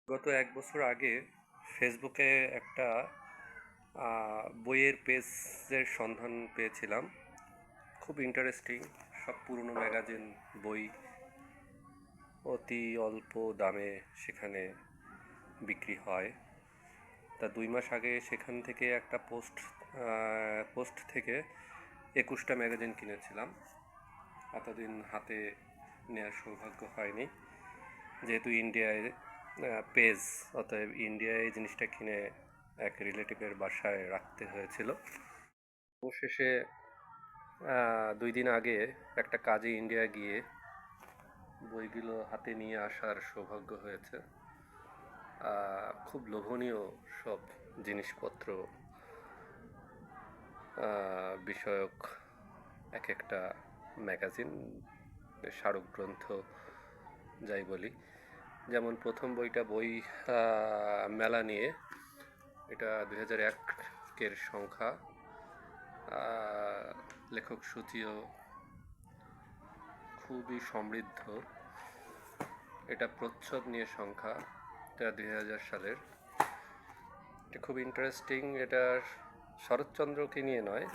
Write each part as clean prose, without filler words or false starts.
গত ১ বছর আগে ফেসবুকে একটা বইয়ের পেজের সন্ধান পেয়েছিলাম। খুব ইন্টারেস্টিং, সব পুরনো ম্যাগাজিন, বই অতি অল্প দামে সেখানে বিক্রি হয়। তা ২ মাস আগে সেখান থেকে একটা পোস্ট থেকে ২১টা ম্যাগাজিন কিনেছিলাম। এতদিন হাতে নেওয়ার সৌভাগ্য হয়নি, যেহেতু ইন্ডিয়ায় পেজ, অতএব ইন্ডিয়ায় এই জিনিসটা কিনে এক রিলেটিভের বাসায় রাখতে হয়েছিল। অবশেষে ২ দিন আগে একটা কাজে ইন্ডিয়া গিয়ে বইগুলো হাতে নিয়ে আসার সৌভাগ্য হয়েছে। খুব লোভনীয় সব জিনিসপত্র বিষয়ক এক একটা ম্যাগাজিন, স্মারক গ্রন্থ যাই বলি। যেমন প্রথম বইটা মেলা নিয়ে, এটা ২০০১-এর সংখ্যা। লেখক সূচিও খুবই সমৃদ্ধ। এটা প্রচ্ছদ নিয়ে সংখ্যা, এটা ২০০০ সালের। এটা খুব ইন্টারেস্টিং। এটার শরৎচন্দ্রকে নিয়ে নয়,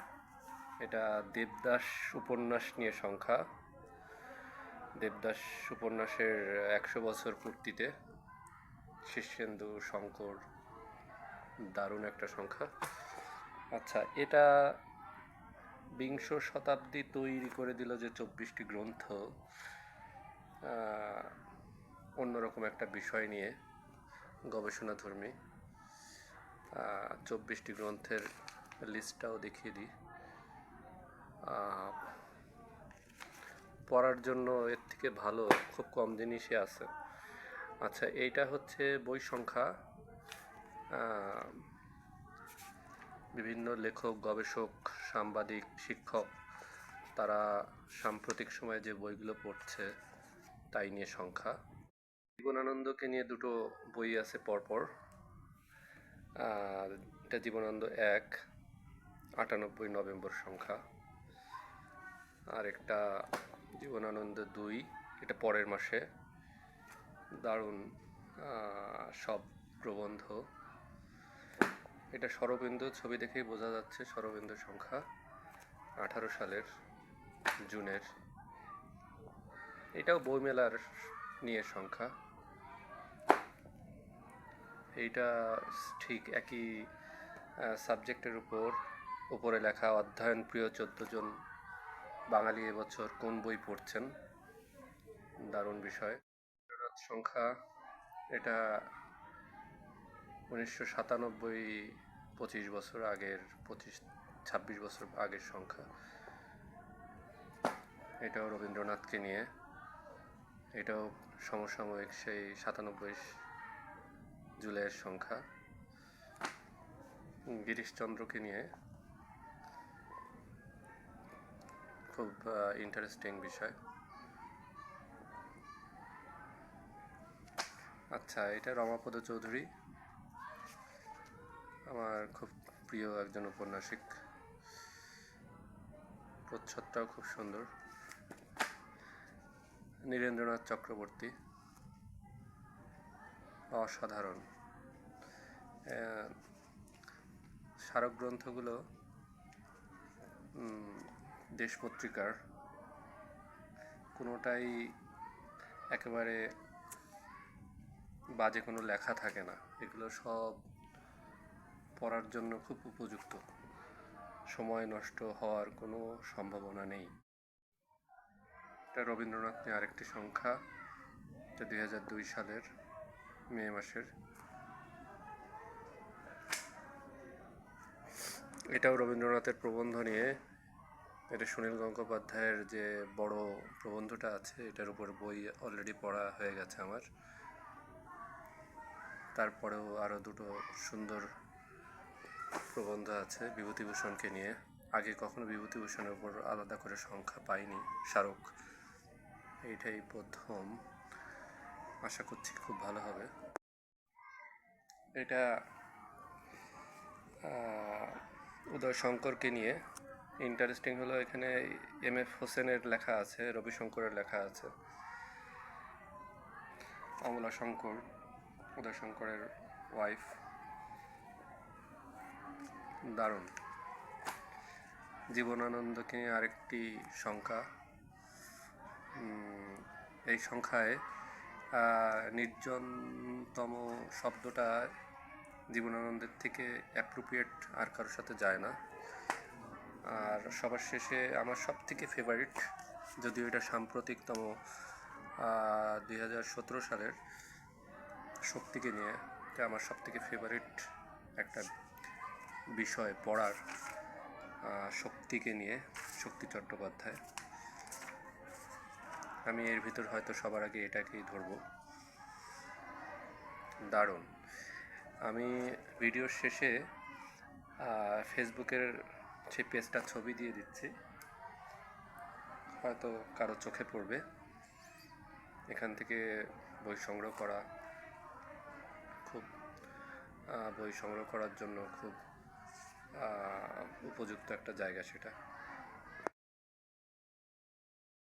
এটা দেবদাস উপন্যাস নিয়ে সংখ্যা। দেবদাস উপন্যাসের ১০০ বছর পূর্তিতে শীর্ষেন্দু শঙ্কর, দারুণ একটা সংখ্যা। আচ্ছা, এটা বিংশ শতাব্দী তৈরি করে দিল যে ২৪টি গ্রন্থ অন্যরকম একটা বিষয় নিয়ে গবেষণাধর্মী। ২৪টি গ্রন্থের লিস্টটাও দেখিয়ে দিই। পড়ার জন্য এর থেকে ভালো খুব কম জিনিসই আছে। আচ্ছা, এইটা হচ্ছে বই সংখ্যা। বিভিন্ন লেখক, গবেষক, সাংবাদিক, শিক্ষক, তারা সাম্প্রতিক সময়ে যে বইগুলো পড়ছে তাই নিয়ে সংখ্যা। জীবনানন্দকে নিয়ে দুটো বই আছে পরপর। এটা জীবনানন্দ ১, ৯৮ নভেম্বর সংখ্যা। আর একটা জীবনানন্দ ২, এটা পরের মাসে। দারুণ সব প্রবন্ধ। এটা শরদিন্দু, ছবি দেখেই বোঝা যাচ্ছে শরদিন্দু সংখ্যা ১৮ সালের জুনের। এটাও বইমেলার নিয়ে সংখ্যা। এইটা ঠিক একই সাবজেক্টের উপরে লেখা, অধ্যয়ন প্রিয় ১৪ জন বাঙালি এবছর কোন বই পড়ছেন, দারুণ বিষয়। সংখ্যা, এটা ১৯৯৭, ২৫ বছর আগের, ২৬-২৬ বছর আগের সংখ্যা। এটাও রবীন্দ্রনাথকে নিয়ে, এটাও সমসাময়িক, সেই ৯৭ জুলাইয়ের সংখ্যা। গিরিশচন্দ্রকে নিয়ে, খুব ইন্টারেস্টিং বিষয়। আচ্ছা, এটা রমাপদ চৌধুরী, আমার খুব প্রিয় একজন ঔপন্যাসিক। প্রচ্ছদটাও খুব সুন্দর। নীরেন্দ্রনাথ চক্রবর্তী, অসাধারণ। স্মারক গ্রন্থগুলো দেশ পত্রিকার, কোনোটাই একেবারে বাজে কোনো লেখা থাকে না। এগুলো সব পড়ার জন্য খুব উপযুক্ত, সময় নষ্ট হওয়ার কোনো সম্ভাবনা নেই। এটা রবীন্দ্রনাথ নিয়ে আরেকটি সংখ্যা, এটা ২০০২ সালের মে মাসের। এটাও রবীন্দ্রনাথের প্রবন্ধ নিয়ে। এটা সুনীল গঙ্গোপাধ্যায়ের যে বড় প্রবন্ধটা আছে, এটার উপর বই অলরেডি পড়া হয়ে গেছে আমার। তারপরেও আরও দুটো সুন্দর প্রবন্ধ আছে বিভূতিভূষণকে নিয়ে। আগে কখনো বিভূতিভূষণের উপর আলাদা করে সংখ্যা পাইনি, স্মারক, এইটাই প্রথম। আশা করছি খুব ভালো হবে। এটা উদয় শঙ্করকে নিয়ে। ইন্টারেস্টিং হলো, এখানে MF হোসেনের লেখা আছে, রবিশঙ্করের লেখা আছে, অমলা শঙ্কর, উদয়শঙ্করের ওয়াইফ। দারুণ। জীবনানন্দকে নিয়ে আরেকটি সংখ্যা, এই সংখ্যায় নির্জনতম শব্দটা জীবনানন্দের থেকে অ্যাপ্রোপ্রিয়েট আর কারোর সাথে যায় না। আর সবার শেষে আমার সব থেকে ফেভারিট, যদিও এটা সাম্প্রতিকতম 2017 সালের শক্তিকে নিয়ে, এটা আমার সব থেকে ফেভারিট একটা বিষয় পড়ার, শক্তিকে নিয়ে, শক্তি চট্টোপাধ্যায়। আমি এর ভিতর হয়তো সবার আগে এটাকেই ধরবো। দারুণ। আমি ভিডিওর শেষে ফেসবুকের সেই পেজটার ছবি দিয়ে দিচ্ছি, হয়তো কারো চোখে পড়বে। এখান থেকে বই সংগ্রহ করার জন্য খুব উপযুক্ত একটা জায়গা সেটা।